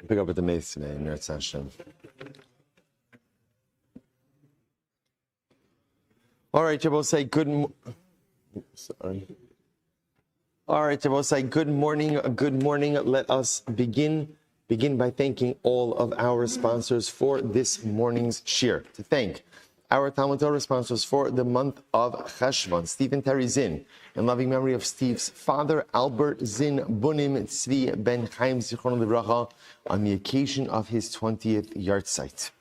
Pick up with the mace today in Meretz Hashem. All right, Jabot say good morning. Good morning. Let us begin by thanking all of our sponsors for this morning's shir. To thank our Talmud Torah sponsors for the month of Cheshvan, Steve and Terry Zinn, in loving memory of Steve's father, Albert Zinn Bunim Tzvi Ben Chaim Zichron Livracha, on the occasion of his 20th yahrzeit.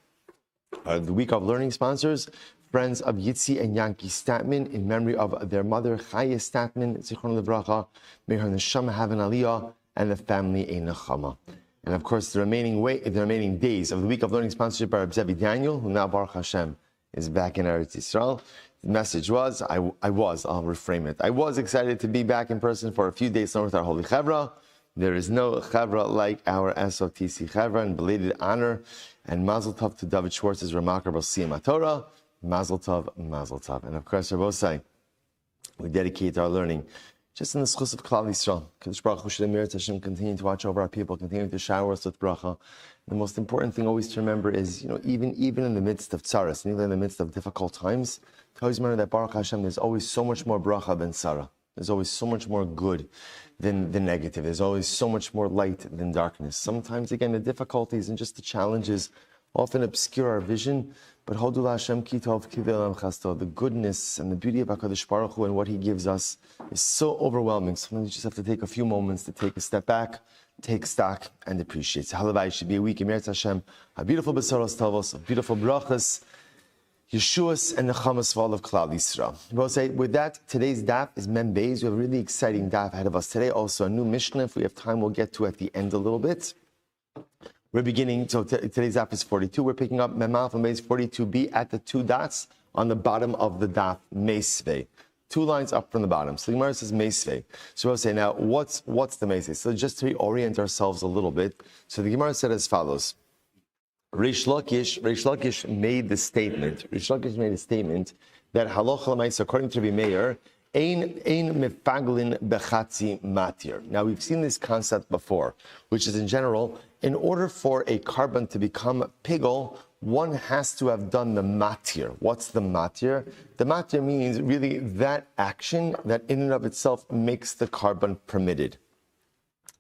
The week of learning sponsors, friends of Yitzi and Yankee Statman, in memory of their mother, Chaya Statman Zichron Livracha. May her neshama have an aliyah and the family a nechama. And of course, the remaining days of the week of learning sponsorship by Reb Zevi Daniel, who now Baruch Hashem is back in Eretz Yisrael. The message was, I'll reframe it. I was excited to be back in person for a few days along with our holy Chevra. There is no Chevra like our SOTC Chevra, and belated honor and Mazel Tov to David Schwartz's remarkable Siyam HaTorah. Mazel Tov, Mazel Tov. And of course, Rabbosai, we dedicate our learning just in the schus of Klal Yisrael. Kadosh Baruch Hu Shem Meretz Hashem, continue to watch over our people, continue to shower us with bracha. The most important thing always to remember is, even in the midst of tzaras, and even in the midst of difficult times, to always remember that Baruch Hashem, there's always so much more bracha than tzara. There's always so much more good than the negative. There's always so much more light than darkness. Sometimes, again, the difficulties and just the challenges often obscure our vision, but Hodul Hashem Ki Tov Ki Ve'olam Chasto, the goodness and the beauty of HaKadosh Baruch Hu and what He gives us is so overwhelming. Sometimes you just have to take a few moments to take a step back, take stock, and appreciate. So Halavai should be a week in Meretz Hashem, a beautiful Besaros Tavos, a beautiful Brachas, Yeshuas, and the Chamas of all of Klal Yisrael. We'll say, with that, today's daf is Mem Beis. We have a really exciting daf ahead of us today. Also, a new Mishnah, if we have time, we'll get to at the end a little bit. We're beginning, so today's daf is 42. We're picking up Mem Aleph and Beis 42b at the two dots on the bottom of the daf, Meisvei. 2 lines up from the bottom. So the Gemara says Meisvei. So we'll say, now, what's the Meisvei? So just to reorient ourselves a little bit. So the Gemara said as follows. Reish Lakish made the statement. Reish Lakish made a statement that halacha l'maisa, according to Rabbi Meir, ein mefaglin bechatzi matir. Now we've seen this concept before, which is in general, in order for a carbon to become pigul, one has to have done the matir. What's the matir? The matir means really that action that in and of itself makes the carbon permitted.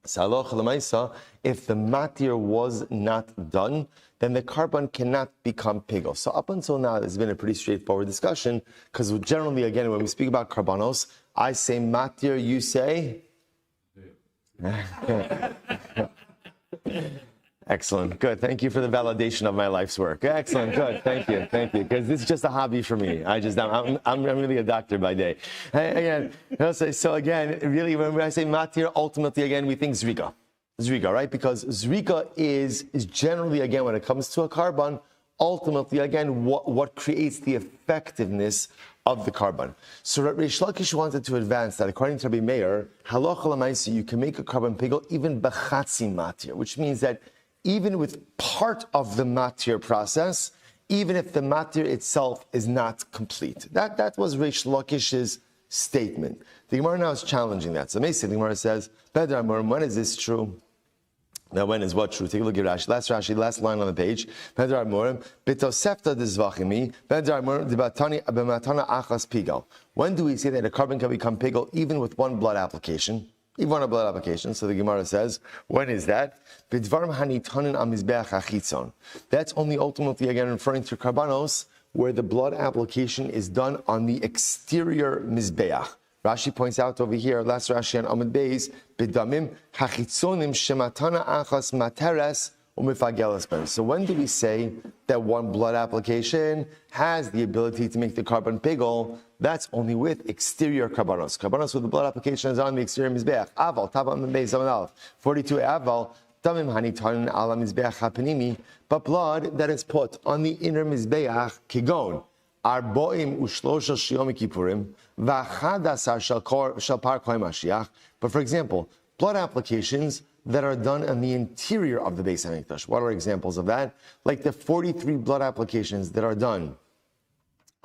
So halacha l'maisa, if the matir was not done, then the carbon cannot become pigul. So up until now, there's been a pretty straightforward discussion, because generally, again, when we speak about karbanos, I say matir, you say? Excellent, good. Thank you for the validation of my life's work. Excellent, good. Thank you, because this is just a hobby for me. I'm really a doctor by day. Again, so again, really, when I say matir, ultimately, again, we think zrika. Zrika, right? Because zrika is generally, again, when it comes to a carbon, ultimately, again, what creates the effectiveness of the carbon. So Reish Lakish wanted to advance that, according to Rabbi Meir, halacha l'maisa, you can make a carbon pigul even b'chatzi matir, which means that even with part of the matir process, even if the matir itself is not complete. That was Reish Lakish's statement. The Gemara now is challenging that. So basically, the Gemara says, when is this true? Now, when is what true? Take a look at Rashi. Last line on the page. When do we say that a carbon can become pigul even with one blood application? Even one blood application. So the Gemara says, when is that? That's only ultimately, again, referring to karbanos, where the blood application is done on the exterior mizbeach. Rashi points out over here, last Rashi on Amud Beis, b'damim hachitzonim shematana achas materes u'mifagelas ben. So when do we say that one blood application has the ability to make the carbon pigul? That's only with exterior karbanos. Karbanos with the blood application is on the exterior mizbeach. Aval, Tava Amud Beis, Amud Aleph, 42 Aval, damim hanitanin ala mizbeach hapanimi, but blood that is put on the inner mizbeach, kigon, arboim u'shlosha shiyom kippurim, but for example, blood applications that are done on the interior of the Beis HaMikdash. What are examples of that? Like the 43 blood applications that are done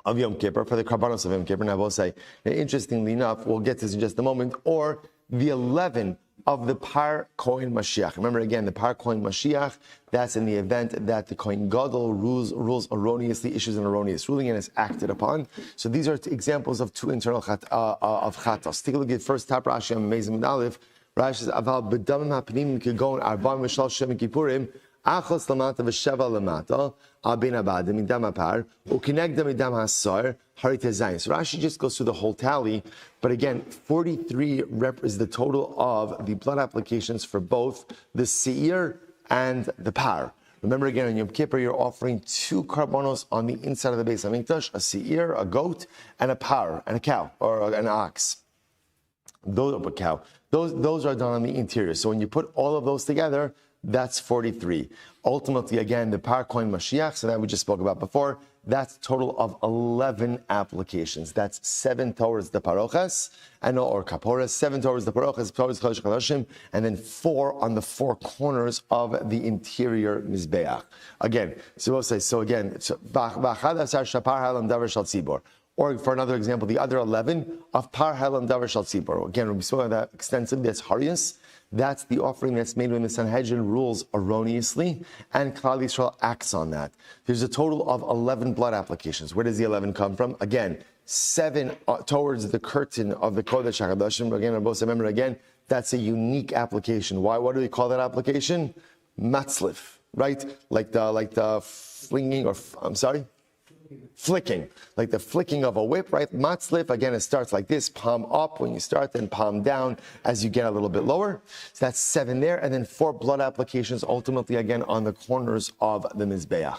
of Yom Kippur, for the karbanos of Yom Kippur. Now, I will say, interestingly enough, we'll get to this in just a moment, or the 11 of the Par Kohen Mashiach. Remember again, the Par Kohen Mashiach, that's in the event that the Kohen Gadol rules erroneously, issues an erroneous ruling and is acted upon. So these are examples of two internal of chatos. Take a look at first Tap Rashi on Mezim Aleph. Rashi says, Aval b'damim ha'panim kegon arba'im v'shal shem kippurim achos lamata v'sheva lamata al bin abadim midam ha'par u'kinegda midam ha'sar harit hazayin. So Rashi just goes through the whole tally, but again, 43 is the total of the blood applications for both the seir and the par. Remember again, on Yom Kippur, you're offering two karbonos on the inside of the Beis Hamikdash, a seir, a goat, and a par, and a cow, or an ox. Those are done on the interior. So when you put all of those together, that's 43. Ultimately, again, the Par Kohen Mashiach, so that we just spoke about before, that's a total of 11 applications. That's 7 towards the parochas, or kaporas, 7 towards the parochas, towards Chodesh Chodashim, and then 4 on the 4 corners of the interior mizbeach. Again, so we'll say, or for another example, the other 11 of Par Helam Davar Shal Tzibor. Again, we spoke about that extensively. That's Harius. That's the offering that's made when the Sanhedrin rules erroneously, and Klal Yisrael acts on that. There's a total of 11 blood applications. Where does the 11 come from? Again, 7 towards the curtain of the Kodesh HaKadoshim. Again, remember again, that's a unique application. Why? What do we call that application? Matzlif, right? Like the flinging, or flicking, like the flicking of a whip, right? Matzlif, again, it starts like this, palm up when you start, then palm down as you get a little bit lower. So that's 7 there, and then 4 blood applications, ultimately, again, on the corners of the Mizbeach.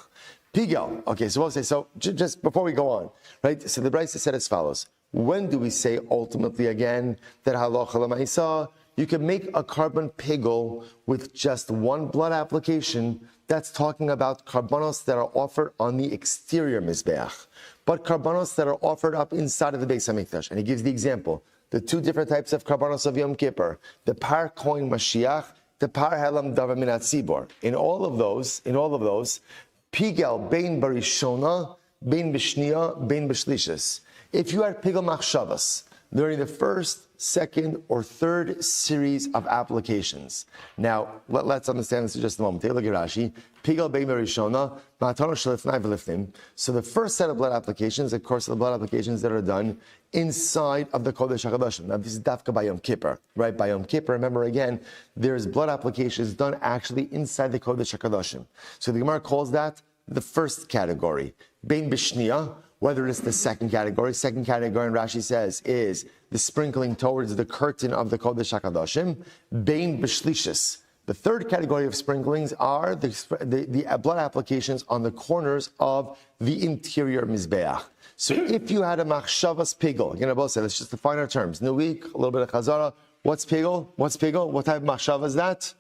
Pigel, okay, so we'll say, so just before we go on, right? So the Brisa said as follows. When do we say, ultimately, again, that halacha l'maisa, you can make a carbon pigel with just 1 blood application? That's talking about karbanos that are offered on the exterior mizbeach, but karbanos that are offered up inside of the Beis Hamikdash. And he gives the example: the 2 different types of karbanos of Yom Kippur, the Par Kohen Mashiach, the Par Helam Davar Minat Tzibor. In all of those, pigel bein barishona, bein b'shnia, bein b'shlishis. If you had pigel machshavas during the first, second, or third series of applications. Now, let's understand this in just a moment. Take a look at Rashi. Pigel bein barishona, ma'atano shelifnai v'lifnim. So the first set of blood applications, of course, the blood applications that are done inside of the Kodesh HaKadoshim. Now, this is dafka by Yom Kippur, right? By Yom Kippur, remember again, there's blood applications done actually inside the Kodesh HaKadoshim. So the Gemara calls that the first category. Bein b'shnia, whether it's the second category, and Rashi says, is the sprinkling towards the curtain of the Kodesh HaKadoshim, bein b'shlishis. The third category of sprinklings are the blood applications on the corners of the interior mizbeach. So if you had a machshavas pigel, again, I both said, let's just define our terms. New week, a little bit of chazara. What's pigel? What type of machshava is that?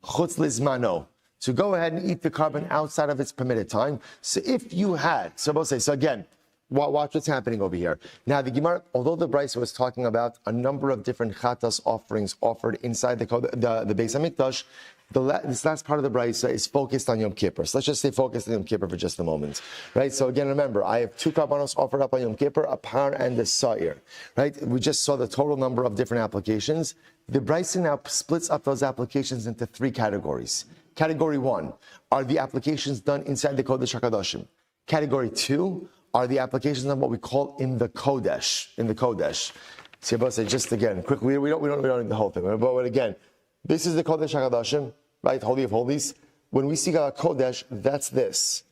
Chutz lizmano. So go ahead and eat the carbon outside of its permitted time. So if you had, so again, watch what's happening over here. Now the Gemara, although the Brisa was talking about a number of different chatas offerings offered inside the Beis Hamikdash, this last part of the Brisa is focused on Yom Kippur. So let's just stay focused on Yom Kippur for just a moment, right? So again, remember, I have 2 karbanos offered up on Yom Kippur, a par and a sa'ir, right? We just saw the total number of different applications. The Brisa now splits up those applications into 3 categories. Category 1 are the applications done inside the Kodesh HaKadoshim. Category 2 are the applications of what we call in the Kodesh. So say just again, quickly, we don't need the whole thing. But again, this is the Kodesh HaKadoshim, right? Holy of Holies. When we see Kodesh, that's this.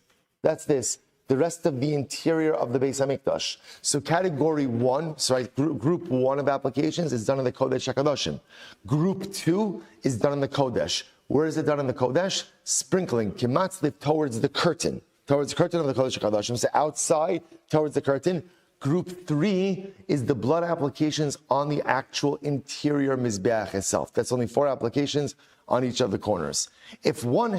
The rest of the interior of the Beis Hamikdash. So category 1, group 1 of applications is done in the Kodesh HaKadoshim. Group 2 is done in the Kodesh. Where is it done in the Kodesh? Sprinkling, kimatzlif, towards the curtain of the Kodesh HaKadoshim. So outside, towards the curtain. Group 3 is the blood applications on the actual interior mizbeach itself. That's only 4 applications on each of the corners. If one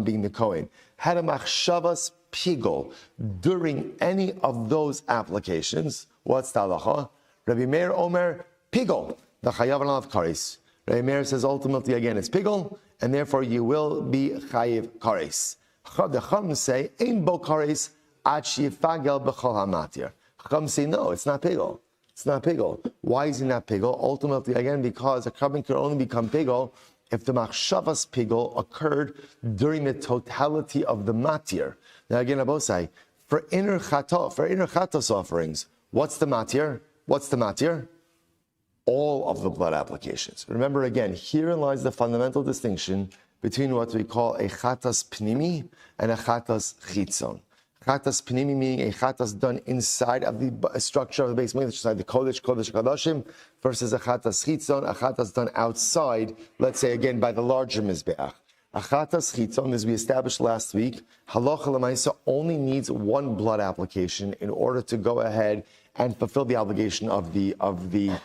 being the Kohen, had a machshavas pigel during any of those applications, what's the halacha? Rabbi Meir Omer, pigel, the chayav alav kares. Rabbi Meir says ultimately again it's pigel, and therefore you will be chayiv kares. The Chum say ein bo kares ad sheyifagel b'chol hamatir. Chum say no, it's not pigel. It's not pigul. Why is he not pigul? Ultimately, again, because a carbon can only become pigul if the machshavas pigul occurred during the totality of the matir. Now again, Abosai, for inner chatos offerings, what's the matir? What's the matir? All of the blood applications. Remember again, herein lies the fundamental distinction between what we call a chatas pnimi and a chatas chitzon. Chatas pnimi meaning a chatas done inside of the structure of the base, inside the kodesh kadashim, versus a chatas chitzon, a chatas done outside, let's say again by the larger mizbeach. A chatas chitzon, as we established last week, halacha l'maisa only needs one blood application in order to go ahead and fulfill the obligation of the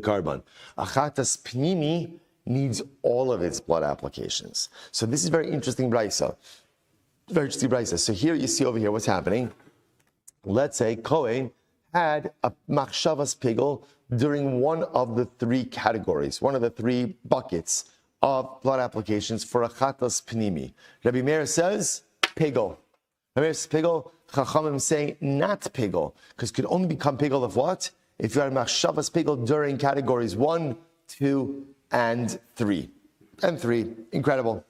carbon. A chatas pnimi needs all of its blood applications. So this is very interesting brisa. Very interesting brisa. So here you see over here what's happening. Let's say Kohen had a machshavas pigul during one of the three categories, one of the three buckets of blood applications for a chatas pnimi. Rabbi Meir says pigul. Rabbi Meir says pigul. Chachamim saying not pigul, because it could only become pigul of what? If you had a machshavas pigul during categories 1, 2, and 3. And 3. Incredible.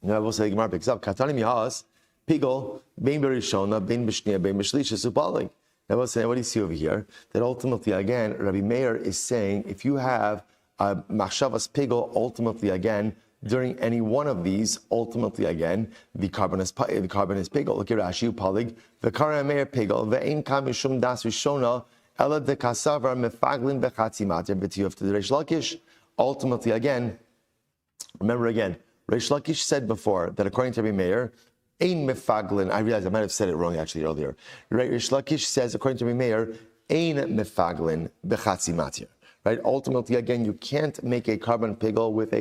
Now we'll say Gemara picks up. Katani mihas pigul bein berishona bein b'shniya bein b'shlisha supalig. Now we'll say, what do you see over here? That ultimately again, Rabbi Meir is saying if you have a machshavas pigul, ultimately again, during any one of these, ultimately again, the carbon is pigul. Look at Rashi palig. The Kara Meir pigul ve'ein kam mishum das rishona ela de kasavar mefaglin bechatzi matir b'tiyuf to the Reish Lakish. Ultimately again, remember again, Reish Lakish said before that according to Rabbi Meir, ein mefaglin. I realize I might have said it wrong actually earlier. Reish Lakish says according to Rabbi Meir, ein mefaglin bechatzi matir. Right. Ultimately, again, you can't make a carbon pigul with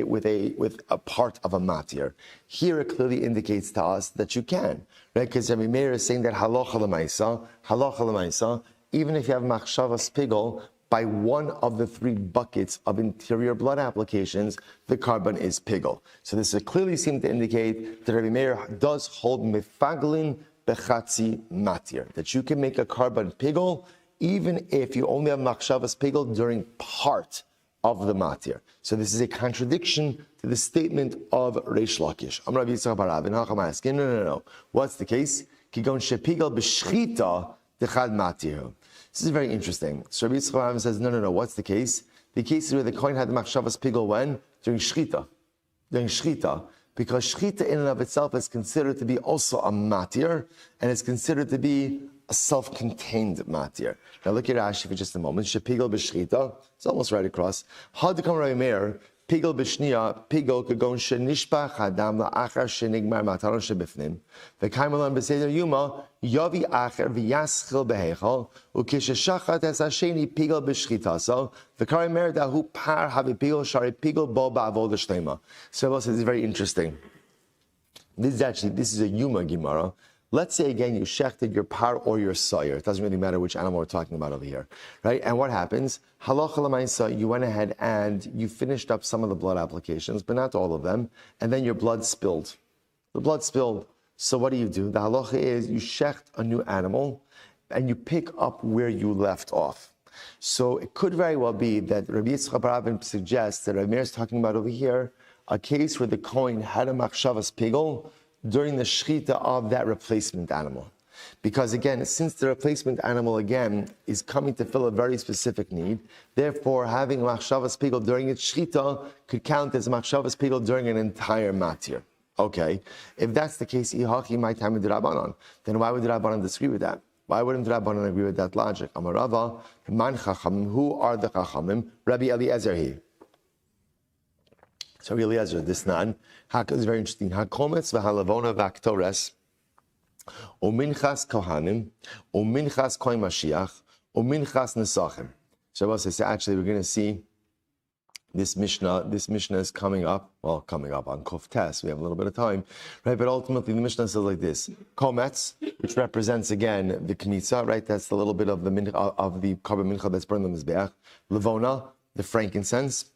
a part of a matir. Here, it clearly indicates to us that you can, right? Because Rabbi Meir is saying that halacha l'maisa, even if you have machshavas pigul by one of the three buckets of interior blood applications, the carbon is pigul. So this clearly seems to indicate that Rabbi Meir does hold mefaglin bechatzi matir, that you can make a carbon pigul even if you only have machshavas pigul during part of the matir. So this is a contradiction to the statement of Reish Lakish. Amar Rabbi Yitzchak bar Rav, and Hacham asking, no. What's the case? Kigon shepigul b'shchita dechad matir. This is very interesting. So Rabbi Yitzchak bar Rav says, no. What's the case? The case is where the Kohen had the machshavas pigul when? During shchita. Because shchita in and of itself is considered to be also a matir, and it's considered to be a self-contained matir. Now look at Rashi for just a moment. Shepigul b'shchita. It's almost right across. How to come Rabbi Meir? Pigul b'shniya. Pigul kagon shenishpach hadam la'achar shenigmar mataron shebifnim. V'kaim alon b'seder yuma yavi acher v'yaschil b'heichal ukishashachat es hasheni pigul b'shchita. So v'kari Meir dahu par havi pigul shari pigul bo ba'avol d'shlema. So this is very interesting. This is a yuma gemara. Let's say again you shechted your par or your sayer. It doesn't really matter which animal we're talking about over here, right? And what happens? Halacha l'maisa, you went ahead and you finished up some of the blood applications, but not all of them, and then your blood spilled. The blood spilled. So what do? The halacha is you shecht a new animal, and you pick up where you left off. So it could very well be that Rabbi Yitzchak bar Rav suggests that Rabbi Meir is talking about over here a case where the Kohen had a machshavas pigul during the shchita of that replacement animal. Because again, since the replacement animal again is coming to fill a very specific need, therefore having machshavas pigul during its shchita could count as machshavas pigul during an entire matir. Okay, if that's the case, ihachi my time with the Rabbanon, then why would the Rabbanon disagree with that? Why wouldn't the Rabbanon agree with that logic? Amarava, man chachamim, who are the chachamim? Rabbi Eliezer here. So Rabbi Eliezer, this nan, is very interesting. Hakometz v'halavona v'aktores, uminchas kohanim, uminchas kohen Mashiach, uminchas nesachim. So actually we're going to see this Mishnah. This Mishnah is coming up on Kuf Tes. We have a little bit of time, right? But ultimately the Mishnah says like this: Kometz, which represents again the Knitza, right? That's the little bit of the carbon mincha that's burned on the mizbeach. Levona, the frankincense.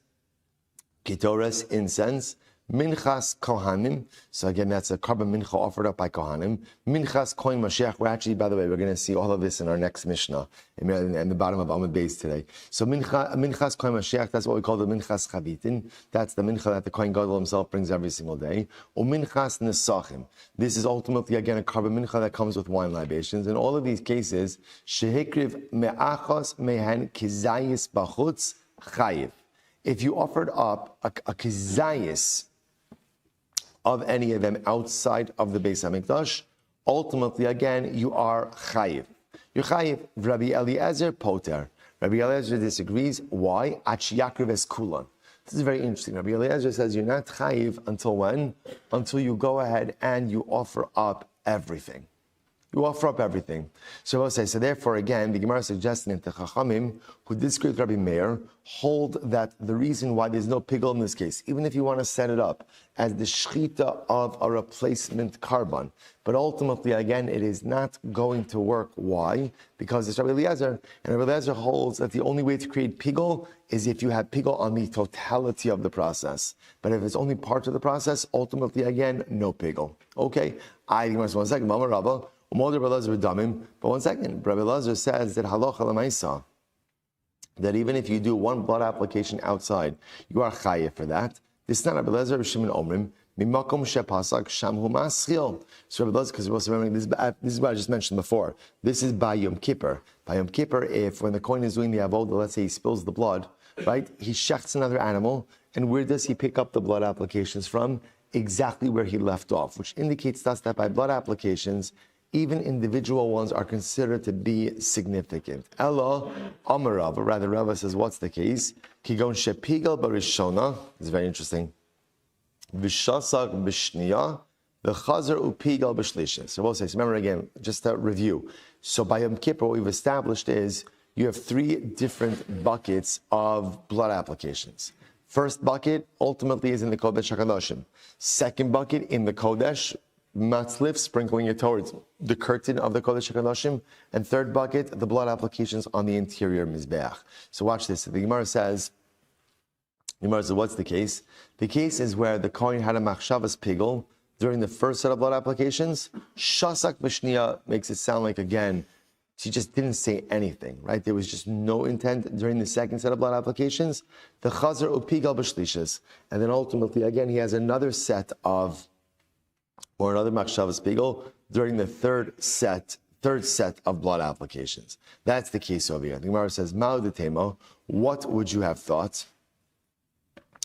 Ketores, incense. Minchas Kohanim. So again, that's a carbon mincha offered up by Kohanim. Minchas Kohen Mashiach. We're actually, by the way, we're going to see all of this in our next Mishnah, in the bottom of Amud Beis today. So Minchas Kohen Mashiach, that's what we call the Minchas Chavitin. That's the mincha that the Kohen Gadol himself brings every single day. Or Minchas Nesachim. This is ultimately, again, a carbon mincha that comes with wine libations. In all of these cases, Shehikriv Me'achos Mehen Kizayis Bachutz Chayiv. If you offered up a kizayis of any of them outside of the Beis HaMikdash, ultimately, again, you are chayiv. You're chayiv. Rabbi Eliezer poter. Rabbi Eliezer disagrees. Why? Ach yakriv es kulan. This is very interesting. Rabbi Eliezer says you're not chayiv until when? Until you go ahead and you offer up everything. You offer up everything. So we'll say, so therefore, again, the Gemara suggesting that the Chachamim, who disagree with Rabbi Meir, hold that the reason why there's no pigel in this case, even if you want to set it up as the shechita of a replacement carbon, but ultimately, again, it is not going to work. Why? Because it's Rabbi Eliezer, and Rabbi Eliezer holds that the only way to create pigel is if you have pigel on the totality of the process. But if it's only part of the process, ultimately, again, no pigel. Okay? One second, Mama Rabba. But one second, Rabbi Elazar says that halacha l'maisa, that even if you do one blood application outside, you are chayiv for that. This is not Rabbi Elazar, Rabbi Shimon Omrim, mimakom shepasak shamhu maschil. So Rabbi Elazar, because you're also remembering, this is what I just mentioned before. This is by Yom Kippur. By Yom Kippur, if when the Kohen is doing the avodah, let's say he spills the blood, right? He shechts another animal, and where does he pick up the blood applications from? Exactly where he left off, which indicates to us that by blood applications, even individual ones are considered to be significant. Ella Amarav, or rather Rava says, what's the case? Kigon shepigal barishona, it's very interesting. Vishasak bishniya, the chazer upigal b'shlisha. So we'll say, so remember again, just a review. So by Yom Kippur, what we've established is you have three different buckets of blood applications. First bucket ultimately is in the Kodesh HaKadoshim. Second bucket in the Kodesh, matzlif, sprinkling it towards the curtain of the Kodesh HaKadoshim, and third bucket, the blood applications on the interior Mizbeach. So watch this. The Gemara says, what's the case? The case is where the Kohen had a machshavas pigel during the first set of blood applications. Shasak b'shniya makes it sound like, again, she just didn't say anything, right? There was just no intent during the second set of blood applications. The chazer upigal b'shlishas. And then ultimately, again, he has another set of or another machshavas pigel during the third set of blood applications. That's the case over here. The Gemara says, Ma'u detemo, what would you have thought?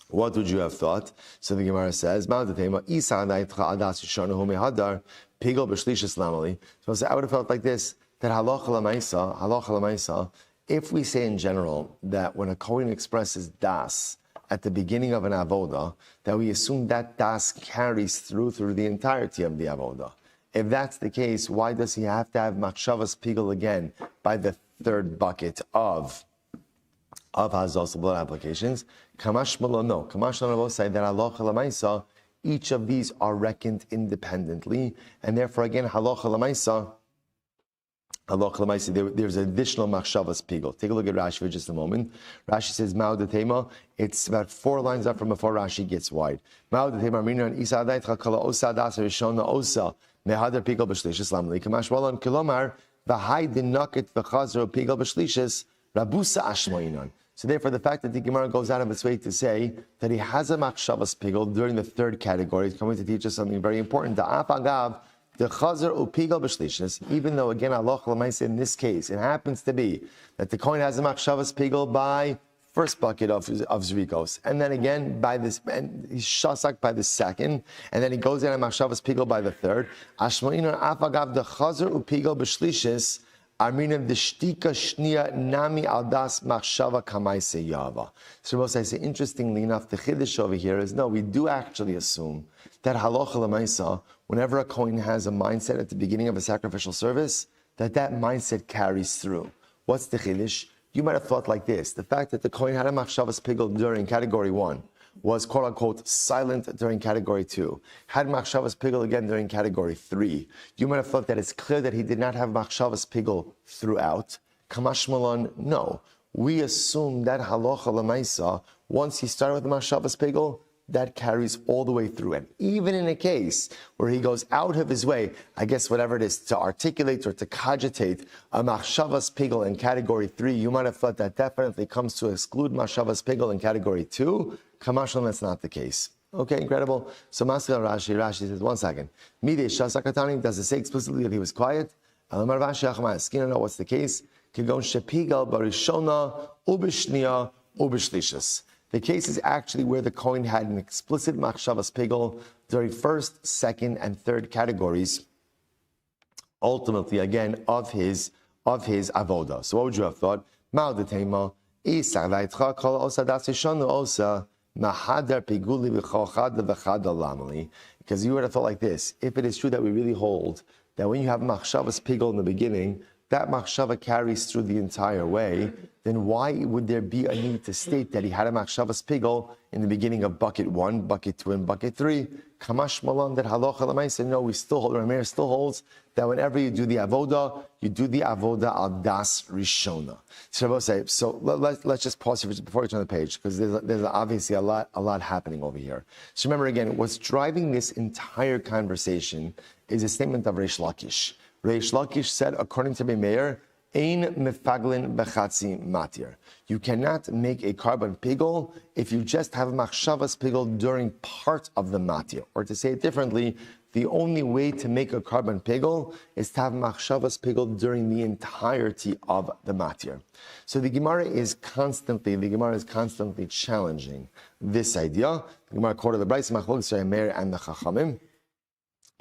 What would you have thought? So the Gemara says, Ma'u detemo, Isa anaitcha adas yishonu mehadar, pigel b'shlishas lamali. So I would have felt like this, that halacha l'maisa, if we say in general that when a Kohen expresses das, at the beginning of an avodah, that we assume that das carries through the entirety of the avodah. If that's the case, why does he have to have machshavas pigel again by the third bucket of hazos blood applications? Kamash malo, no. Kamash malo will say that halacha l'maisa, each of these are reckoned independently, and therefore again halacha l'maisa, there's additional machshavas pigel. Take a look at Rashi for just a moment. Rashi says, Ma'u detema. It's about 4 lines up from before Rashi gets wide. Ma'u detema minan isa adaytcha kala osa das rishona osa mehadar pigel b'shlishis lamli kamash walon kilomar v'hai dinaket v'chazer pigel b'shlishis rabusa ashmoinon. So therefore, the fact that the Gemara goes out of its way to say that he has a machshavas pigel during the third category is coming to teach us something very important. Da'af agav, the chazer upigal b'shlishis, even though again Allah l'maisa in this case it happens to be that the Kohen has a machshavas pigel by first bucket of zrikos, and then again by this, and he's shasak by the second, and then he goes in and machshavas pigel by the third. Ashmoinon afagav the chazer upigal b'shlishis. Arminav the shtika shnia nami aldas machshava kamaise yava. So we'll say, interestingly enough, the chiddush over here is no, we do actually assume that halacha l'maisa, whenever a Kohen has a mindset at the beginning of a sacrificial service, that mindset carries through. What's the chiddush? You might have thought like this: the fact that the Kohen had a machshavas pigel during category 1 was quote unquote silent during category 2, had machshavas pigel again during category 3. You might have thought that it's clear that he did not have machshavas pigel throughout. Kamash malon, no. We assume that halacha l'maisa, once he started with the machshavas pigel, that carries all the way through. And even in a case where he goes out of his way, I guess whatever it is, to articulate or to cogitate a machshavas pigel in category 3, you might have thought that definitely comes to exclude machshavas pigel in category 2. Kamashal, that's not the case. Okay, incredible. So Rashi says, 1 second. Midei Shasakatani, does it say explicitly that he was quiet? Alamar Rashi Achmas, you know what's the case? Kigon Shepigal Barishona Ubishnia Ubishlishas. The case is actually where the Kohen had an explicit machshavas pigel during first, second, and third categories, ultimately, again, of his avoda. So what would you have thought? Because you would have thought like this: if it is true that we really hold that when you have machshavas pigel in the beginning, that machshava carries through the entire way, then why would there be a need to state that he had a machshavas pigel in the beginning of bucket 1, bucket 2, and bucket 3? Kamash malan, that halacha l'maisa. No, we still hold, Rameir still holds that whenever you do the avoda al das rishona. So let's just pause here before we turn the page, because there's obviously a lot happening over here. So remember again, what's driving this entire conversation is a statement of Reish Lakish. Reish Lakish said, according to Meir, Ein mefaglin bechatzi matir. You cannot make a carbon pigel if you just have machshavas pigel during part of the matir. Or to say it differently, the only way to make a carbon pigel is to have machshavas pigel during the entirety of the matir. So the Gemara is constantly challenging this idea. The Gemara quoted the Brayso Machlokes Meir and the Chachamim.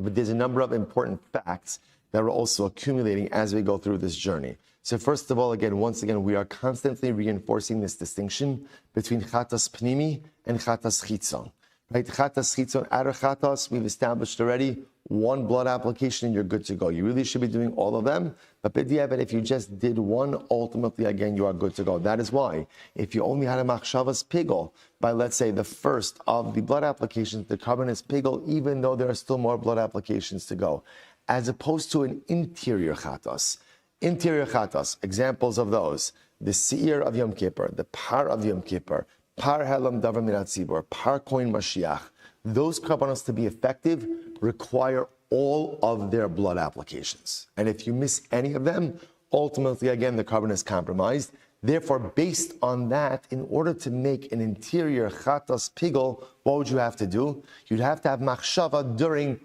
But there's a number of important facts that we're also accumulating as we go through this journey. So first of all, once again, we are constantly reinforcing this distinction between chatas pnimi and chatas chitzon. Right? Chatas chitzon, outer chatas, we've established already, one blood application and you're good to go. You really should be doing all of them, but if you just did one, ultimately, again, you are good to go. That is why, if you only had a machshavas pigel by, let's say, the first of the blood applications, the carbon is pigel, even though there are still more blood applications to go, as opposed to an interior chatas. Interior chatas, examples of those: the seir of Yom Kippur, the par of Yom Kippur, par helam davar minat tzibur, par koin mashiach. Those karbanos to be effective require all of their blood applications. And if you miss any of them, ultimately, again, the carbon is compromised. Therefore, based on that, in order to make an interior chatas pigel, what would you have to do? You'd have to have machshava during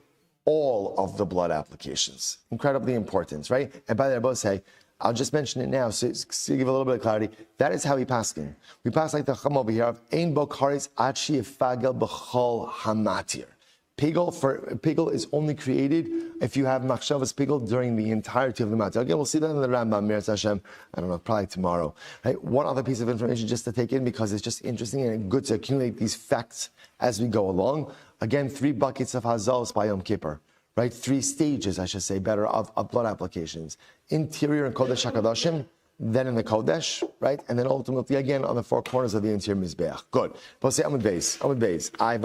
all of the blood applications. Incredibly important, right? And by the way, I both say, I'll just mention it now, so to give a little bit of clarity. That is how we paskin. We pass like the Chacham over here of Ein bo kares achi efagel b'chol hamatir. Pigel is only created if you have machshavas pigel during the entirety of the matir. Again, we'll see that in the Rambam, Meretz Hashem, I don't know, probably tomorrow. Right? One other piece of information just to take in, because it's just interesting and good to accumulate these facts as we go along. Again, 3 buckets of hazals by Yom Kippur. Right? 3 stages, I should say, better, of blood applications. Interior in Kodesh HaKadoshim, then in the Kodesh, right? And then ultimately, again, on the 4 corners of the interior Mizbeach. Good. But say Amud Beis. I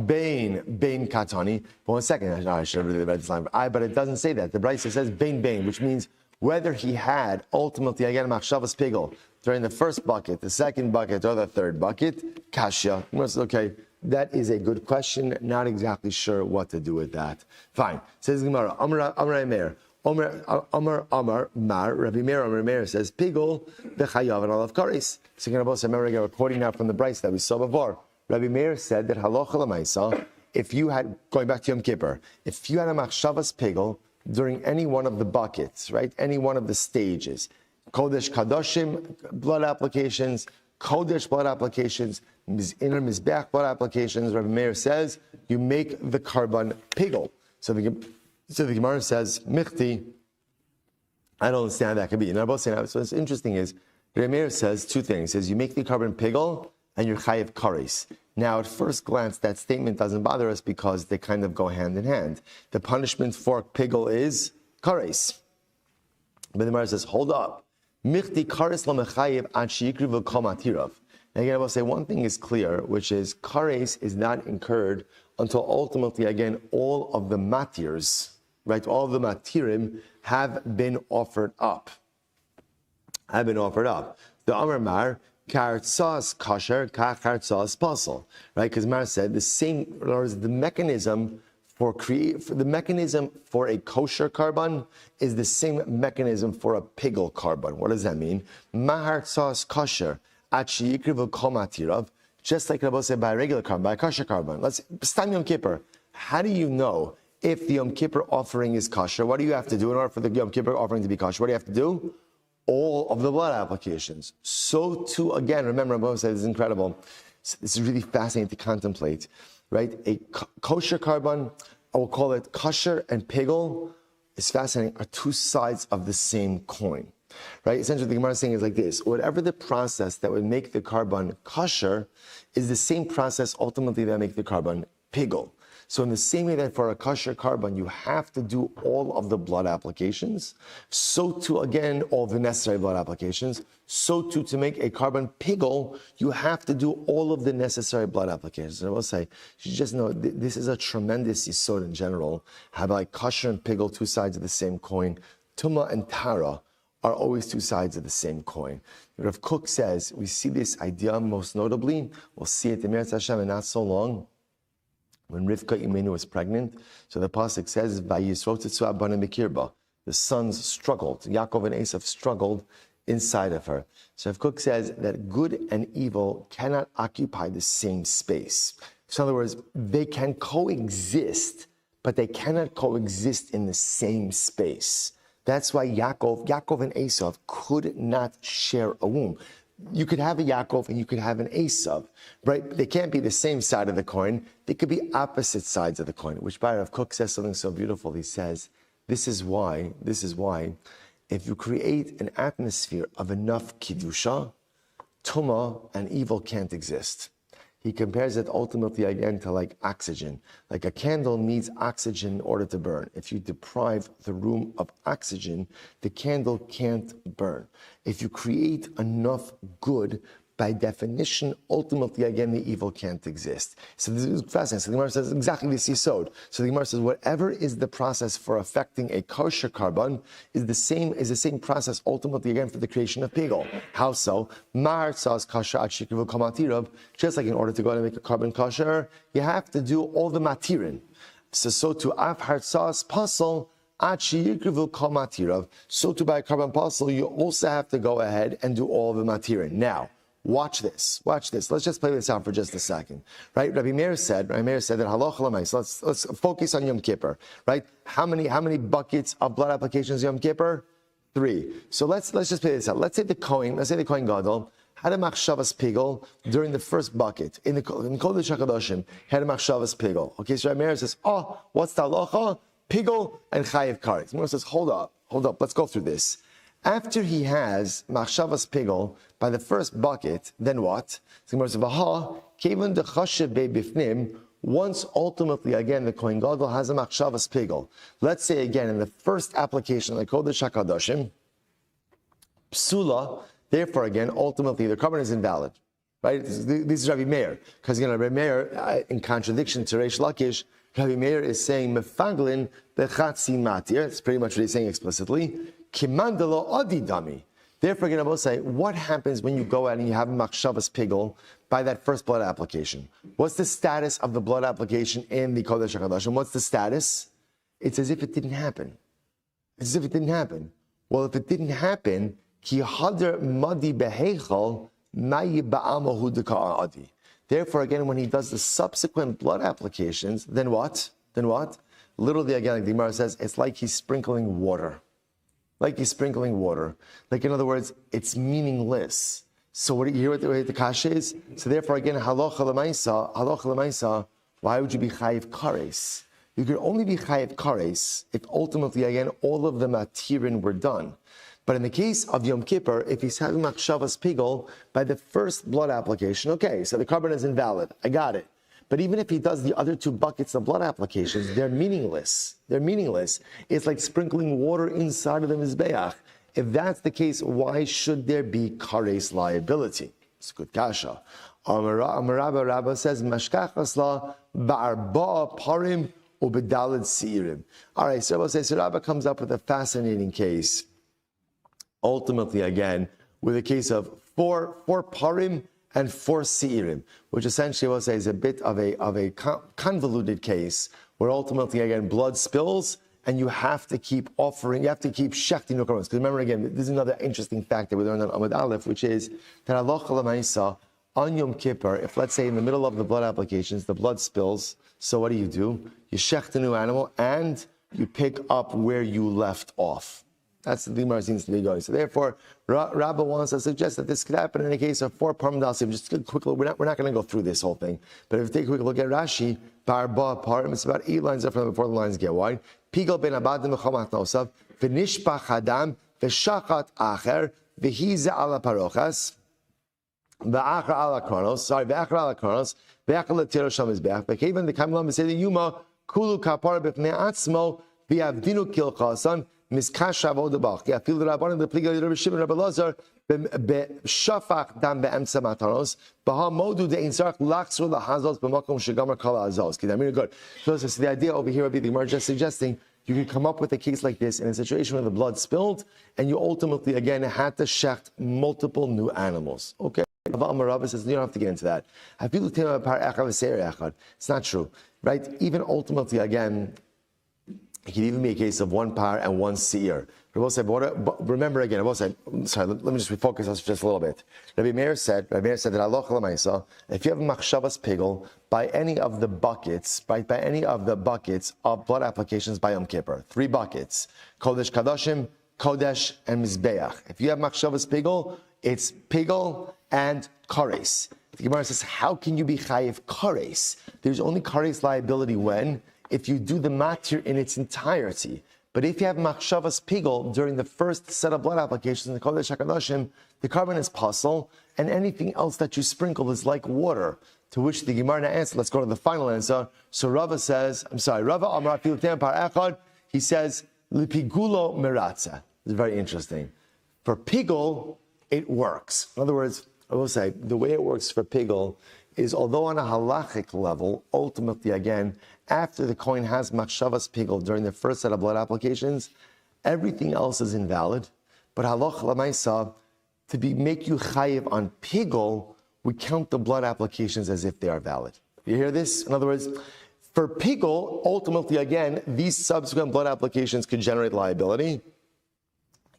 Bain Katani. But 1 second, I should have really read this line. But it doesn't say that. The Brayso says Bain, which means whether he had ultimately, again, Machshavas Pigel during the first bucket, the second bucket, or the third bucket, Kasha. Okay, that is a good question. Not exactly sure what to do with that. Fine. Says Gemara, Amar Meir. Amar Mar, Rabbi Meir says, Pigel, Bechayav, and Olav Karis. So you're going to remember again, quoting now from the Brayso that we saw before. Rabbi Meir said that halacha l'maisa, if you had, going back to Yom Kippur, if you had a machshavas pigel during any one of the buckets, right, any one of the stages, Kodesh Kadoshim blood applications, Kodesh blood applications, inner Mizbeach blood applications, Rabbi Meir says, you make the carbon pigel. So the Gemara says, Michti, I don't understand how that could be. And I'm both saying that. So what's interesting is, Rabbi Meir says 2 things. He says, you make the carbon pigel, and you're chayiv kares. Now, at first glance, that statement doesn't bother us because they kind of go hand in hand. The punishment for pigel is kares. But the Gemara says, hold up. Michti kares lo mechayiv ad sheyikriv v'kol matirav. And again, I will say one thing is clear, which is kares is not incurred until ultimately, again, all of the matirs, right, all of the matirim have been offered up. The Amar Mar, Kartzas kosher, kartzas pasul, right? Because Mar said the same. In other words, the mechanism for a kosher carbon is the same mechanism for a pigel carbon. What does that mean? Mahartzas kosher achi yikrivu komatirav, just like Rabbi said by a regular carbon, by a kosher carbon. Let's Stam Yom Kippur. How do you know if the Yom Kippur offering is kosher? What do you have to do in order for the Yom Kippur offering to be kosher? What do you have to do? All of the blood applications. So too, again, remember, Rabbi said this is incredible. This is really fascinating to contemplate, right? A kosher carbon, I will call it kosher and pigel, is fascinating, are two sides of the same coin, right? Essentially, the Gemara is saying is like this: whatever the process that would make the carbon kosher is the same process ultimately that make the carbon pigel. So in the same way that for a kosher carbon, you have to do all of the blood applications, so too, again, all the necessary blood applications, so too, to make a carbon pigel, you have to do all of the necessary blood applications. And I will say, you just know, this is a tremendous yisod in general, how like kosher and pigel, two sides of the same coin. Tumah and tara are always two sides of the same coin. Rav Kook says, we see this idea most notably, we'll see it in Meretz Hashem in not so long, when Rivka Imenu was pregnant. So the pasuk says, "Vayisrotetzu abanim b'kirba." The sons struggled. Yaakov and Esav struggled inside of her. So Rav Kook says that good and evil cannot occupy the same space. So in other words, they can coexist, but they cannot coexist in the same space. That's why Yaakov and Esav could not share a womb. You could have a Yaakov and you could have an Esav, right? They can't be the same side of the coin. They could be opposite sides of the coin, which by Rav Kook says something so beautiful. He says, this is why, if you create an atmosphere of enough Kiddusha, Tumah and evil can't exist. He compares it ultimately again to like oxygen. Like a candle needs oxygen in order to burn. If you deprive the room of oxygen, the candle can't burn. If you create enough good, by definition, ultimately, again, the evil can't exist. So this is fascinating. So the Gemara says exactly this yisod. So the Gemara says whatever is the process for affecting a kosher carbon is the same process ultimately again for the creation of pigel. How so? Just like in order to go and make a carbon kosher, you have to do all the matirin. So to af hartzas pasul. So to buy a carbon pasul, you also have to go ahead and do all the matirin. Now, watch this. Let's just play this out for just a second, right? Rabbi Meir said that halacha l'mais. Let's focus on Yom Kippur, right? How many buckets of blood applications Yom Kippur? 3. So let's just play this out. Let's say the Kohen Gadol had a machshavas pigel during the first bucket in Kodesh HaKadoshim. Had a machshavas pigel. Okay, so Rabbi Meir says, what's the halacha? Pigel and chayiv karet. Gemara says, hold up, let's go through this. After he has machshavas pigel by the first bucket, then what? Gemara says, kevan dechashev bifnim. Once ultimately again the Kohen Gadol has a machshavas pigel. Let's say again in the first application, like Kodesh HaKadoshim, psula. Therefore, again, ultimately the carbon is invalid. Right? This is Rabbi Meir, because Rabbi Meir, in contradiction to Reish Lakish, Rabbi Meir is saying mefaglin bechatzi matir. That's pretty much what he's saying explicitly. Kimandalo adi dami. Therefore, again, I will say, what happens when you go out and you have a machshavas pigel by that first blood application? What's the status of the blood application in the Kodesh HaKadoshim? What's the status? It's as if it didn't happen. Well, if it didn't happen, ki hadar madi behechal mayi ba'amahu deka adi. Therefore, again, when he does the subsequent blood applications, then what? Literally, again, like the Gemara says, it's like he's sprinkling water. Like in other words, it's meaningless. So what you hear what the kasha is? So therefore, again, halacha l'maisa, why would you be chayiv kares? You could only be chayiv kares if ultimately, again, all of the matirin were done. But in the case of Yom Kippur, if he's having machshavas pigel by the first blood application, okay, so the carbon is invalid. I got it. But even if he does the other 2 buckets of blood applications, they're meaningless. It's like sprinkling water inside of the mizbeach. If that's the case, why should there be kares liability? It's a good kasha. Rabba says, Mashkachasla ba'arba parim ubedalad siirim. All right, so Rabba says, Rabba comes up with a fascinating case. Ultimately, again, with a case of four parim and 4 seirim, which essentially we'll say is a bit of a convoluted case where ultimately again blood spills and you have to keep offering, you have to keep shechting your korbanos. Because remember again, this is another interesting fact that we learned on Amud Aleph, which is that halacha l'maisa on Yom Kippur, if let's say in the middle of the blood applications the blood spills, so what do? You shecht a new animal and you pick up where you left off. That's the Gemara seems to be going. So therefore, Rabbi wants to suggest that this could happen in a case of 4 parim dasim. Just a quick look. We're not going to go through this whole thing, but if you take a quick look at Rashi, barba parim, it's about 8 lines up from before the lines get wide. Pigal ben abadim v'chomat nosav v'nishpach hadam v'shachat acher v'hiza ala parochas v'achar ala kronos. Sorry, v'achar ala kronos v'achar l'tiro sham mizbeach v'kevan the kamlam v'sei yuma kulu kapar b'pnei atzmo v'yavdinu kilchasan. Miskash Avodah Bach. Yeah, feel the Rabbanan the Pliga Rabbi Shimon Rabbi Lazar b'shafach dam be'emtza matanos b'ha modu de'inzarch lachzru lahazos b'makom shegamar kala azos. Okay, I mean good. So the idea over here would be the Gemara just suggesting you could come up with a case like this in a situation where the blood spilled and you ultimately again had to shecht multiple new animals. Okay. Rabbi says you don't have to get into that. It's not true, right? Even ultimately again. It can even be a case of 1 par and 1 seir. Remember again, sorry, let me just refocus us just a little bit. Rabbi Meir said that halacha l'maisa, if you have machshavas pigel by any of the buckets, by any of the buckets of blood applications by Yom Kippur, 3 buckets, Kodesh Kadoshim, Kodesh, and Mizbeach. If you have machshavas pigel, it's pigel and kares. The Gemara says, how can you be chayiv kares? There's only kares liability when? If you do the matir in its entirety. But if you have machshavas pigel during the first set of blood applications in the Kodesh HaKadoshim, the carbon is pasul, and anything else that you sprinkle is like water. To which the Gemara answers, let's go to the final answer. So Rava says, Rava Amar Filutem Par Echad, he says, Lipigulo Miratza. It's very interesting. For pigel, it works. In other words, I will say, the way it works for pigel is, although on a halachic level, ultimately again, after the Kohen has machshavas pigel during the first set of blood applications, everything else is invalid. But halach l'maisa, to make you chayiv on pigel, we count the blood applications as if they are valid. You hear this? In other words, for pigel, ultimately again, these subsequent blood applications could generate liability,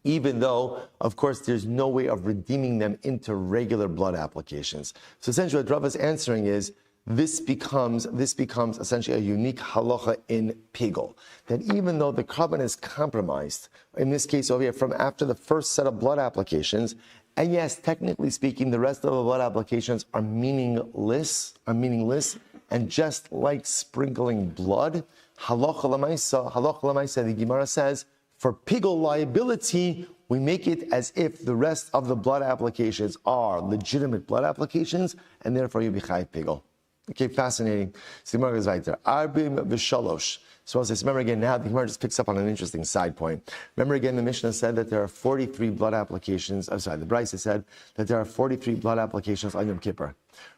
even though, of course, there's no way of redeeming them into regular blood applications. So essentially what Rav is answering is, this becomes essentially a unique halacha in pigel. That even though the carbon is compromised, in this case over here, from after the first set of blood applications, and yes, technically speaking, the rest of the blood applications are meaningless, and just like sprinkling blood, halacha l'maisa, the Gemara says, for pigel liability, we make it as if the rest of the blood applications are legitimate blood applications, and therefore you be chayiv pigel. Okay, fascinating. So the Gemara goes right there. Arbim v'shalosh. So I'll say, remember again, now the Gemara just picks up on an interesting side point. Remember again, the Mishnah said that there are 43 blood applications. The Brisa said that there are 43 blood applications on Yom Kippur.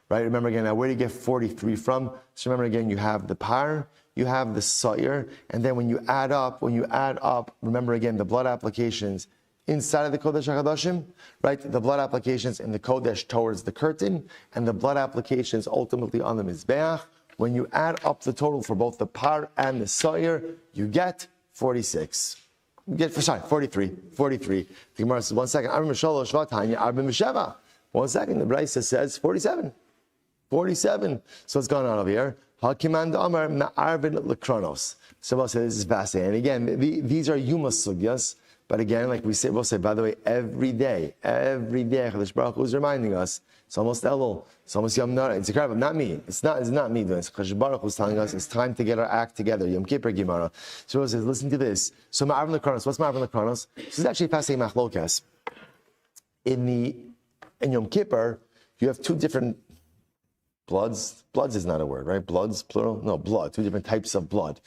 Right? Remember again, now where do you get 43 from? So remember again, you have the par, you have the sa'ir, and then when you add up, remember again, the blood applications inside of the Kodesh HaKadoshim, right? The blood applications in the Kodesh towards the curtain, and the blood applications ultimately on the Mizbeach. When you add up the total for both the par and the sa'ir, you get 46. 43. The Gemara says, 1 second, Arbim Shalosh Vatanya, Arbim Sheva. 1 second, the Brisa says 47. So what's going on over here? Hakiman Amar Ma'arvin Lekronos. So we'll say this is fascinating. And again, these are Yuma Sugyas. But again, like we'll say, by the way, every day, Chadash Baruch Hu is reminding us, it's almost Elul, it's almost Yom Nara, it's a Karabah, not me. It's not me doing it. Chadash Baruch Hu is telling us it's time to get our act together. Yom Kippur Gemara. So it says, listen to this. So Ma'arvin Lekronos, what's Ma'arvin Lekronos? This is actually fascinating machlokas. In Yom Kippur, you have 2 different bloods. Bloods is not a word, right? Bloods, plural? No, blood. 2 different types of blood.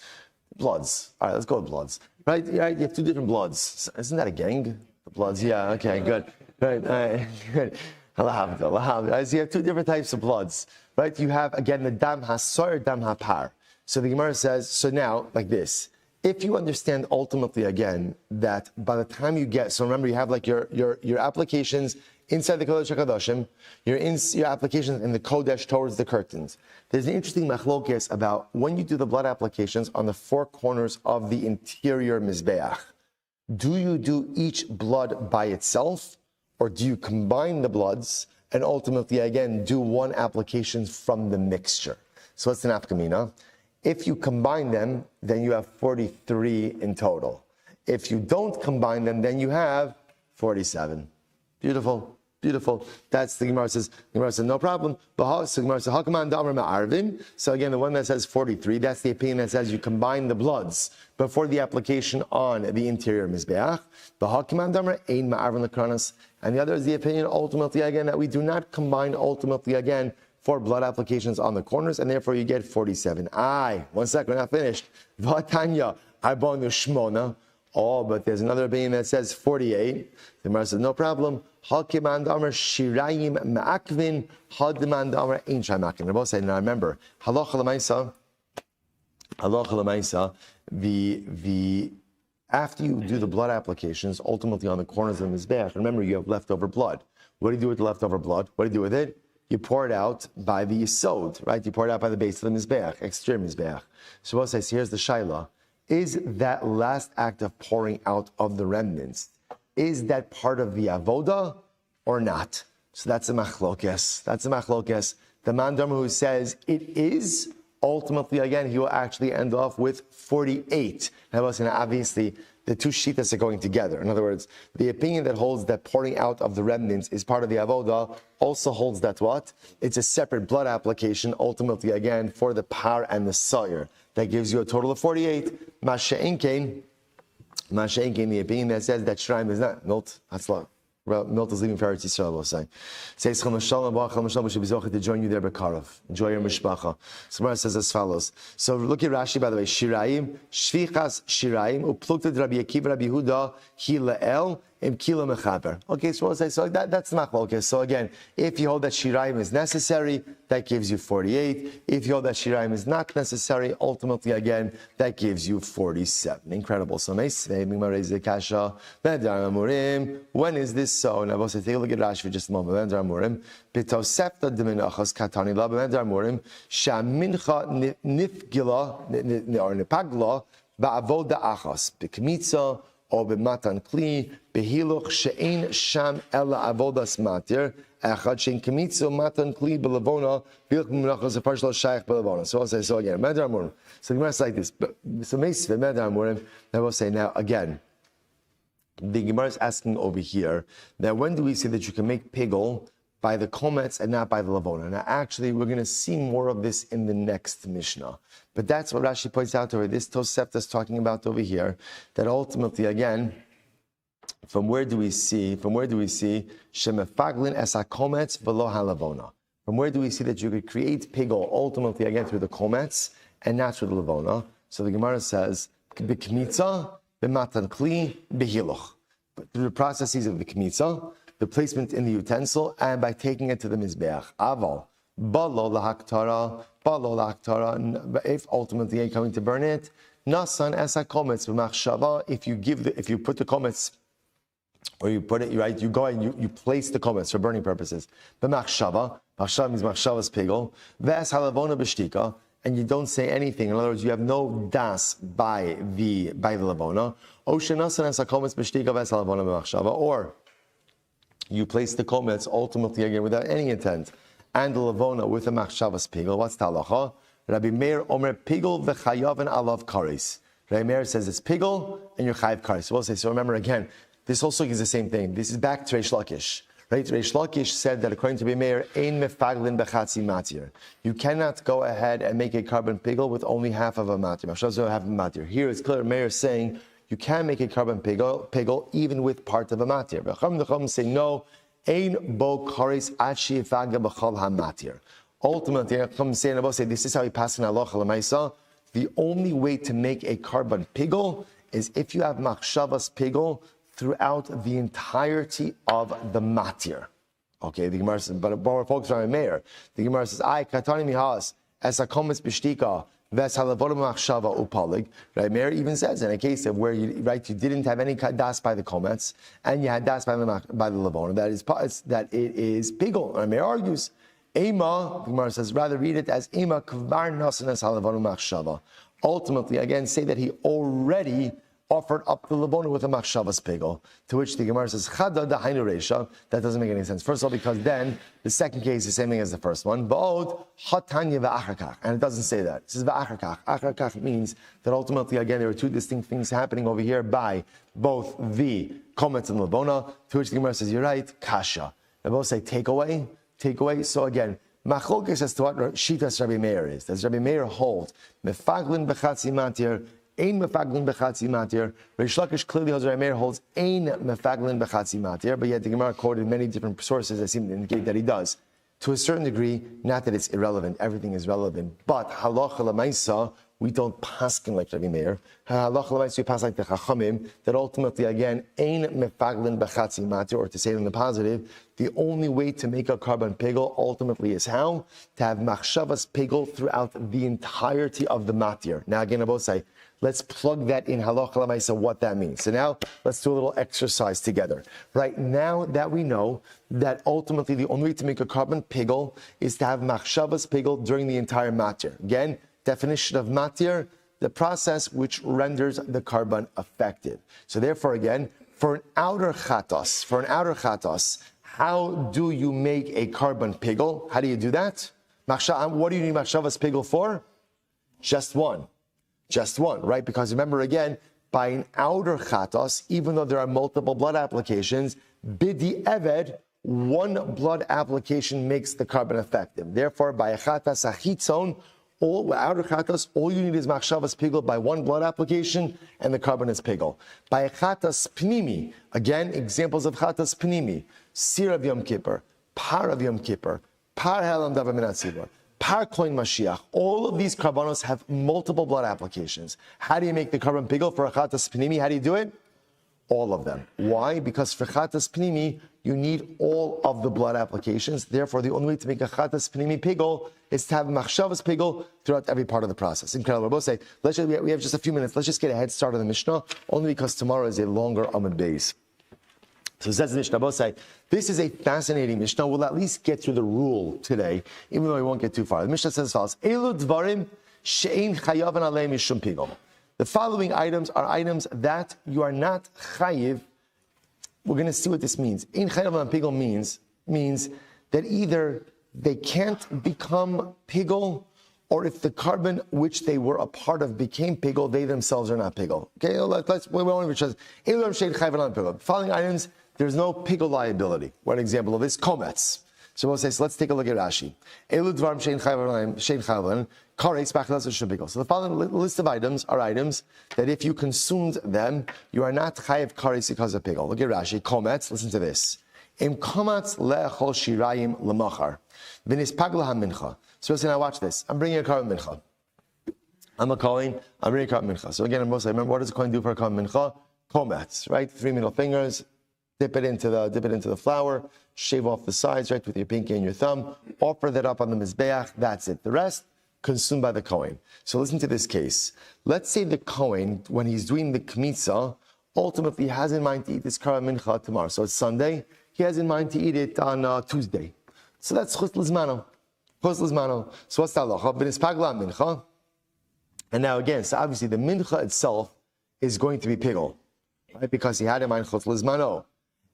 Bloods. All right, let's go with bloods. Right? You have 2 different bloods. Isn't that a gang? The bloods, yeah, okay, good. Right, good. Alhamdulillah. So you have 2 different types of bloods. Right? You have, again, the dam ha-sar, dam ha-par. So the Gemara says, so now, like this. If you understand ultimately, again, that by the time you get, so remember you have like your applications inside the Kodesh HaKadoshim, your applications in the Kodesh towards the curtains. There's an interesting machlokes about when you do the blood applications on the four corners of the interior Mizbeach. Do you do each blood by itself, or do you combine the bloods and ultimately, again, do one application from the mixture? So what's the nafkamina? If you combine them, then you have 43 in total. If you don't combine them, then you have 47. Beautiful, beautiful. That's the Gemara says. The Gemara says no problem. So Gemara says Hakaman Damar Ma'arvin. So again, the one that says 43, that's the opinion that says you combine the bloods before the application on the interior mizbeach. Hakaman Damar Ein Ma'arvin Lekranas. And the other is the opinion ultimately again that we do not combine ultimately again for blood applications on the corners, and therefore you get 47. One second, we're not finished. V'atanya Arbonu Shmona. Oh, but there's another opinion that says 48. The Gemara says, no problem. Hakiman Damar Shirayim Ma'akvin, Hadiman Damar Ein Shai Ma'akvin. They're both saying, now remember, Halacha L'maisa, after you do the blood applications, ultimately on the corners of the Mizbeach, remember you have leftover blood. What do you do with the leftover blood? What do you do with it? You pour it out by the Yisod, right? You pour it out by the base of the Mizbeach, extreme Mizbeach. So what says, here's the Shaila. Is that last act of pouring out of the remnants, is that part of the avoda or not? So that's a machlokes. That's a machlokes. The mandam who says it is, ultimately, again, he will actually end off with 48. Now, obviously, the two shitas are going together. In other words, the opinion that holds that pouring out of the remnants is part of the avoda also holds that what? It's a separate blood application, ultimately, again, for the par and the sire. That gives you a total of 48. Masha'inkein, the opinion that says that Shraim is not Milt. That's long. Well, Milt is leaving for Eretz Yisrael, we'll say. Says Chal Mashallah, should be zocheh to join you there Bekarov. Enjoy your mishpacha. Samara says as follows. So look at Rashi, by the way. Shiraim, Shvichas Shiraim, uplukted Rabbi Akiva, Rabbi Yehuda, Hila'el, Im Kilo Mechaber. Okay, so we'll say, so that's the machlokas. Okay, so again, if you hold that Shiraim is necessary, that gives you 48. If you hold that Shiraim is not necessary, ultimately, again, that gives you 47. Incredible. So, when is this so? Now, take a look at Rashi for just a moment. B'tosefta d'minachas katani la b'mendar murim shamincha nifgila or nipagla ba'avoda achas b'kmitza or b'matan kli b'hiluch she'ein sham ela avodas matir echad she'en kmitza matan kli b'levona b'hiluch b'minachas aparshlo shayach b'levona. So I'll say so again. Mendar murim. So the Gemara is like this. So meisve mendar murim. Now we'll say now again. The Gemara is asking over here that when do we see that you can make pigel by the komets and not by the lavona? Now, actually, we're going to see more of this in the next Mishnah. But that's what Rashi points out over this Tosefta is talking about over here. That ultimately, again, from where do we see shemafaglin es hakomets v'lo halavona? From where do we see that you could create pigel ultimately again through the komets and not through the lavona? So the Gemara says b'kmitza. B'matan kli b'hiluch, but through the processes of the kmitza, the placement in the utensil, and by taking it to the mizbeach. Aval balo lahaktara. If ultimately you're coming to burn it, nasan esa komets b'machshava. If you put the komets, or you put it right, you go and you place the komets for burning purposes. B'machshava means machshava's pigel. V'es halavona b'shtika. And you don't say anything. In other words, you have no das by the lavona. Or you place the komets ultimately again without any intent, and the lavona with a machshavas pigel. What's the halacha? Rabbi Meir Omer pigel v'chayaven alav karis. Rabbi Meir says it's pigel and you're chayav karis. So we'll say. So remember again, this also is the same thing. This is back to Reish Lakish. Right? Reish Lakish said that according to Meir, ein mefaglin bechatzi matir. You cannot go ahead and make a carbon pigel with only half of a matir. Mashazah half of a matir. Here it's clear. Meir is saying you can make a carbon pigel even with part of a matir. The Chacham say no. Ein bo karis achi faga b'chol hamatir. Ultimately, the Chacham say this is how we pass in halacha l'maisa. The only way to make a carbon pigel is if you have machshavas pigel throughout the entirety of the matir. Okay, the Gemara says, but we're focused on a mayor. The Gemara says, I katani mihas as a kometz b'shtika Right, Meir even says in a case of where you didn't have any das by the komets and you had das by the levona, that it is pigul. And Meir argues, Ema, the Gemara says, rather read it as Ema kvar nasanas halavonu machshava. Ultimately, again, say that he already offered up the levona with a machshavas pigul. To which the Gemara says, Chada dahainu reisha. That doesn't make any sense. First of all, because then the second case is the same thing as the first one. Ba'od hatanya va'acharkach, and it doesn't say that. It says va'acharkach. Acharkach means that ultimately, again, there are two distinct things happening over here by both the komets and levona. To which the Gemara says, you're right, kasha. They both say take away. So again, machlokes as to what shitas Rabbi Meir is. Does Rabbi Meir hold mefaglin bechatzi matir, ein mefaglin bechatzi matir? Reish Lakish clearly holds Rabbi Meir holds ein mefaglin bechatzi matir, but yet the Gemara quoted many different sources that seem to indicate that he does. To a certain degree, not that it's irrelevant, everything is relevant, but halacha l'maisa, we don't paskin like Rabbi Meir. Halacha l'maisa, we pass like the Chachamim, that ultimately, again, ein mefaglin bechatzi matir, or to say it in the positive, the only way to make a carbon pigul ultimately is how? To have machshavas pigul throughout the entirety of the matir. Now again, I both say, let's plug that in halacha l'maisa, what that means. So now, let's do a little exercise together. Right now that we know that ultimately the only way to make a carbon pigul is to have machshavas pigul during the entire matir. Again, definition of matir, the process which renders the carbon effective. So therefore, again, for an outer chatos, how do you make a carbon pigul? How do you do that? What do you need machshavas pigul for? Just one, right? Because remember again, by an outer chatos, even though there are multiple blood applications, bidi eved, one blood application makes the carbon effective. Therefore, by a chatas achitzon, outer chatas, all you need is machshavas pigul by one blood application, and the carbon is pigul. By a chatas pnimi, again, examples of chatas pnimi, sir of Yom Kippur, par of Yom Kippur, par helam davar min hatzibur, par koin Mashiach. All of these carbonos have multiple blood applications. How do you make the carbon pigul for a chatas pnimi? How do you do it? All of them. Why? Because for chatas pnimi, you need all of the blood applications. Therefore, the only way to make a chatas pnimi pigul is to have machshavas pigul throughout every part of the process. Incredible. We'll say, we have just a few minutes. Let's just get a head start on the Mishnah, only because tomorrow is a longer Amud Beis. So says the Mishnah, both say, this is a fascinating Mishnah. We'll at least get through the rule today, even though we won't get too far. The Mishnah says as follows, Elu dvarim she'ein chayavan aleim mishum pigul. The following items are items that you are not chayiv. We're going to see what this means. Ein chayav pigul means that either they can't become pigul, or if the carbon which they were a part of became pigul, they themselves are not pigul. Okay, we won't even trust. The following items, there's no pigul liability. One example of this, komets. So we'll say, so let's take a look at Rashi. So the following list of items are items that if you consumed them, you are not chayiv kares because of pigul. Look at Rashi. Komets, listen to this. Im komets le'echol shirayim lemachar. V'nispag laha mincha. So now watch this. I'm bringing a carbon mincha. I'm a Kohen, I'm bringing a carbon mincha. So again, I'm mostly, remember, what does a Kohen do for a carbon mincha? Komets, right? 3 middle fingers, dip it into the flour, shave off the sides, right, with your pinky and your thumb, offer that up on the mizbeach, that's it. The rest, consumed by the Kohen. So listen to this case. Let's say the Kohen, when he's doing the kmitza, ultimately has in mind to eat this carbon mincha tomorrow. So it's Sunday, he has in mind to eat it on Tuesday. So that's chutz lizmano. So what's the halacha? B'nispag la mincha. And now again, so obviously the mincha itself is going to be pigul, right? Because he had in mind chutz lizmano.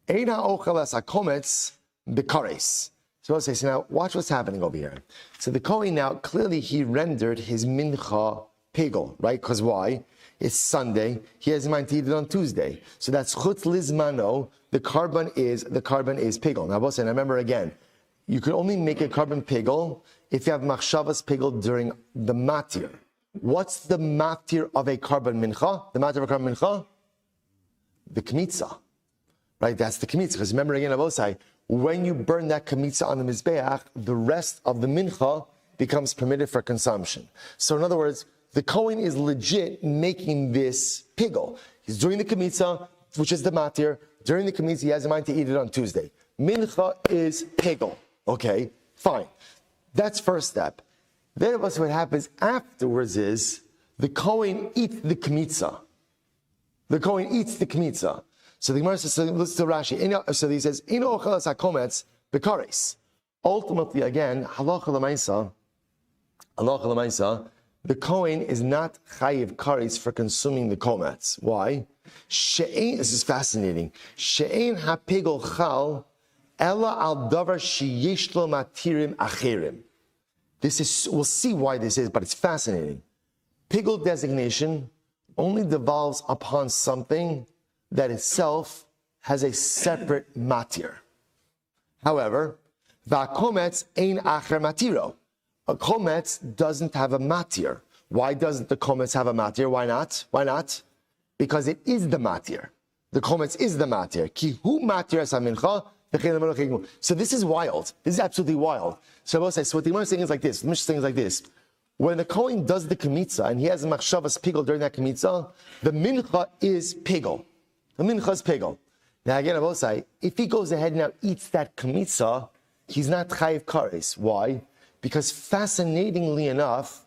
Eina ochel es hakomets b'kares. So I'll say, so now watch what's happening over here. So the Kohen now, clearly he rendered his mincha pigul, right? Because why? It's Sunday. He has in mind to eat it on Tuesday. So that's chutz lizmano. The carbon is pigul. Now, both say, and remember again, you can only make a carbon pigul if you have machshavas pigul during the matir. What's the matir of a carbon mincha? The matir of a carbon mincha? The kmitza. Right, that's the kmitza. Because remember again, Avosai, when you burn that kmitza on the mizbeach, the rest of the mincha becomes permitted for consumption. So in other words, the Kohen is legit making this pigul. He's doing the kmitza, which is the matir. During the kmitza, he has in mind to eat it on Tuesday. Mincha is pigul. Okay, fine. That's first step. Then what happens afterwards is the Kohen eats the kmitza. The Kohen eats the kmitza. So the Gemara says, so listen to Rashi. So he says, "Ino ochelas hakometz bekares." Ultimately, again, halacha l'maisa, the Kohen is not chayiv kares for consuming the kometz. Why? This is fascinating. She'ein hapigol chal ella al davar sheyesh lo matirim acherim. This is, we'll see why this is, but it's fascinating. Pigul designation only devolves upon something that itself has a separate matir. However, va'kometz ein acher matiro. A kometz doesn't have a matir. Why doesn't the kometz have a matir? Why not? Why not? Because it is the matir. The kometz is the matir. Ki hu matir es hamincha. So this is wild. This is absolutely wild. So what the Gemara is saying is like this. The Mishnah is saying is like this. When the Kohen does the kmitza and he has a machshavas pigel during that kmitza, the mincha is pigel. The mincha is pigel. Now again, I will say, if he goes ahead and now eats that kmitza, he's not chayiv kares. Why? Because fascinatingly enough,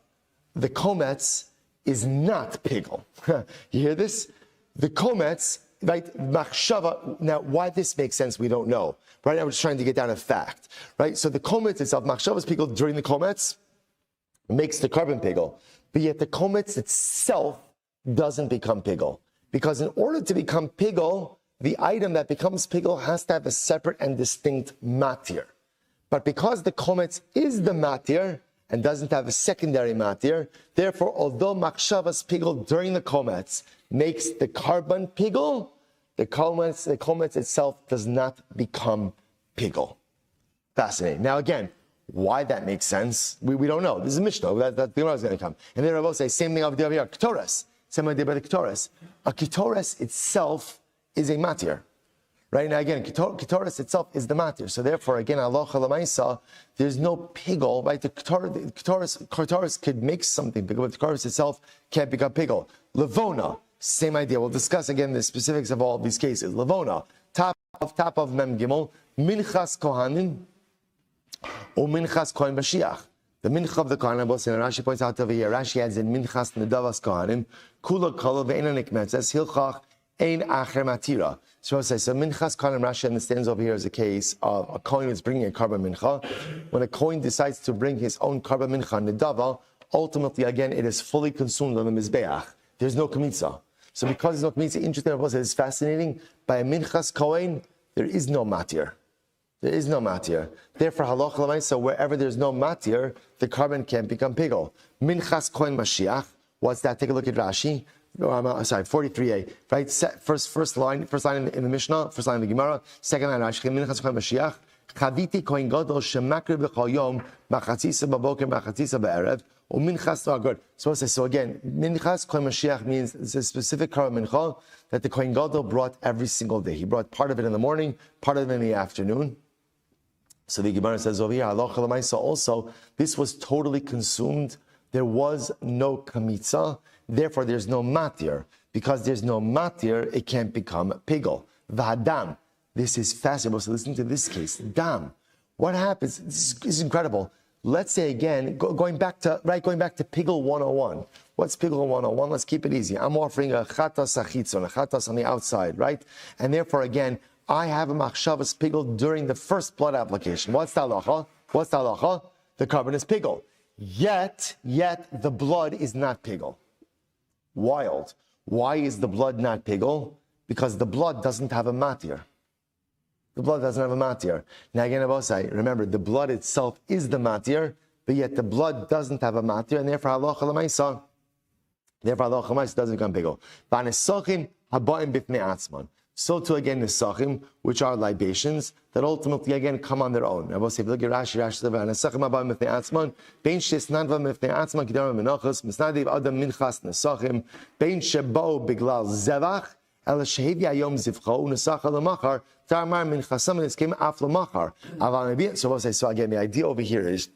the kometz is not pigel. You hear this? The kometz, right, machshava, now why this makes sense, we don't know. Right now we're just trying to get down a fact. Right, so the kometz itself, machshava's pigel during the kometz, makes the carbon pigel. But yet the kometz itself doesn't become pigel. Because in order to become pigel, the item that becomes pigel has to have a separate and distinct matir. But because the kometz is the matir and doesn't have a secondary matir, therefore, although machshavas pigel during the kometz makes the carbon pigel, the kometz itself does not become pigel. Fascinating. Now again, why that makes sense, we don't know. This is Mishnah, that the Gemara is going to come. And then I will say, same thing over here, Ketores. Same idea about the Ketores. A Ketores itself is a matir. Right now, again, Ketores itself is the matir. So therefore, again, halacha l'maisa, there's no pigel, right? The Ketores could make something pigel, but the Ketores itself can't become pigel. Levona, same idea. We'll discuss again the specifics of all of these cases. Levona, top of Mem Gimel, Minchas Kohanim, or Minchas Kohen Mashiach. The Mincha of the Kohanim, Rashi points out over here, Rashi adds in Minchas Nedavas Kohanim, Kula Kala Ve'ena Nikmetzes, Hilchach Ein Acher Matira. So Minchas Kohanim, Rashi understands over here as a case of a Kohen who's bringing a carbon mincha. When a Kohen decides to bring his own carbon mincha, Nedava, ultimately, again, it is fully consumed on the Mizbeach. There's no Kmitza. So because there's no Kmitza, interesting, it's fascinating, by a Minchas Kohen, there is no matir. There is no matir. Therefore, halacha l'maisa, wherever there's no matir, the carbon can't become pigel. Minchas Kohen Mashiach. What's that? Take a look at Rashi. 43a. Right? First line in the Mishnah, first line in the Gemara, second line Rashi. Minchas Kohen Mashiach. Chaviti Kohen Gadol shemakriv b'chol yom machatzisa b'boker machatzisa b'erev u'minchas good. So again, Minchas Kohen Mashiach means it's a specific carbon mincha that the Kohen Gadol brought every single day. He brought part of it in the morning, part of it in the afternoon. So the Gemara says over here, halacha l'maisa also, this was totally consumed. There was no kamitza, therefore there's no matir. Because there's no matir, it can't become pigel. V'hadam. This is fascinating. So listen to this case. Dam. What happens? This is incredible. Let's say again, going back to Pigel 101. What's Pigel 101? Let's keep it easy. I'm offering a chatas achitzon, a chatas on the outside, right? And therefore, again, I have a machshavas pigel during the first blood application. What's the halacha? The carbon is pigel. Yet the blood is not pigel. Wild. Why is the blood not pigel? Because the blood doesn't have a matir. The blood doesn't have a matir. Now again, Abosai, remember, the blood itself is the matir, but yet the blood doesn't have a matir, and therefore halacha l'maisa doesn't become pigel. V'anesachim habayim b'fnei atzman. So too again the sachim, which are libations, that ultimately again come on their own. Abosai, if you look at Rashi says, v'anesachim habayim b'fnei atzman, bein shesnadva b'fnei atzman kidarim menachos, misnadiv adam minchas nesachim, bein shebao biglal zevach, El Shehidi Ayom Zivcho Unesacha Lamachar Tarmar Min Chasam, and this came after Lamachar. So again, the idea over here is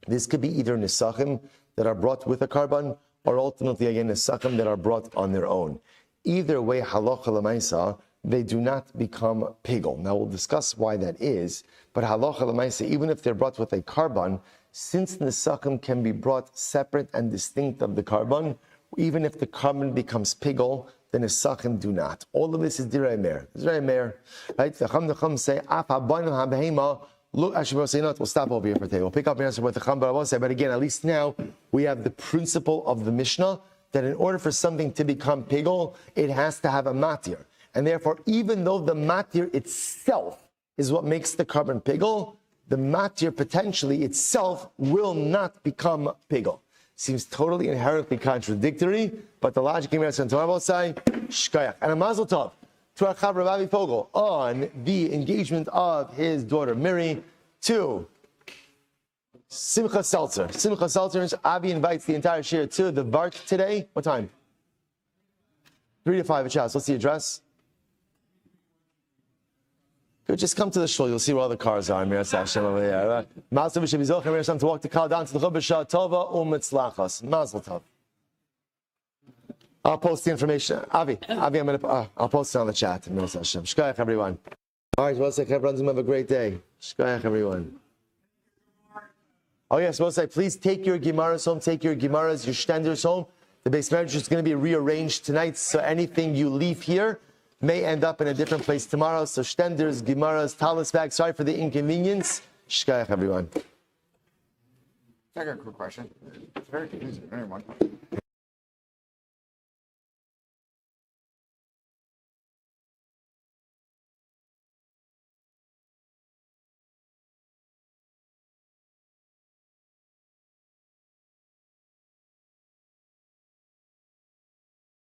this could be either Nesachim that are brought with a carbon, or ultimately again Nesachim that are brought on their own. Either way, halacha l'maisa, they do not become pigel. Now we'll discuss why that is, but halacha l'maaseh, even if they're brought with a carbon, since nesachim can be brought separate and distinct of the carbon, even if the carbon becomes pigel, the nesachim do not. All of this is direi meir. Direi meir, right? The Chacham say, af habayim habehema. Look, actually, we'll say not. We'll stop over here for today. We'll pick up and answer what the Chacham, but I won't say. But again, at least now we have the principle of the Mishnah that in order for something to become pigel, it has to have a matir. And therefore, even though the matir itself is what makes the carbon pigel, the matir potentially itself will not become pigel. Seems totally inherently contradictory, but the logic in Rabbi Shmuel say, shkayach. And a mazel tov to our chaver Rabbi Fogel on the engagement of his daughter Miri to Simcha Seltzer. Simcha Seltzer, Avi invites the entire shir to the Vart today. What time? 3 to 5 at Shas. What's the address? Good, just come to the shul. You'll see where all the cars are. Mir Hashem over there. Mazel tov b'shem Mir Hashem to walk the car down to the Chubbah Shah Tova u'Mitzlachos. Mazel tov. I'll post the information. Avi, I'll post it on the chat. Mir Hashem. Shkayach everyone. All right, well, say everyone have a great day. Shkayach everyone. Oh yes, we'll say please take your Gemaras home. Take your Gemaras, your Stenders home. The base marriage is going to be rearranged tonight, so anything you leave here may end up in a different place tomorrow. So Stenders, Gemaras, Talis bags. Sorry for the inconvenience. Shkayach, everyone. I got a quick question. It's very confusing. Anyone?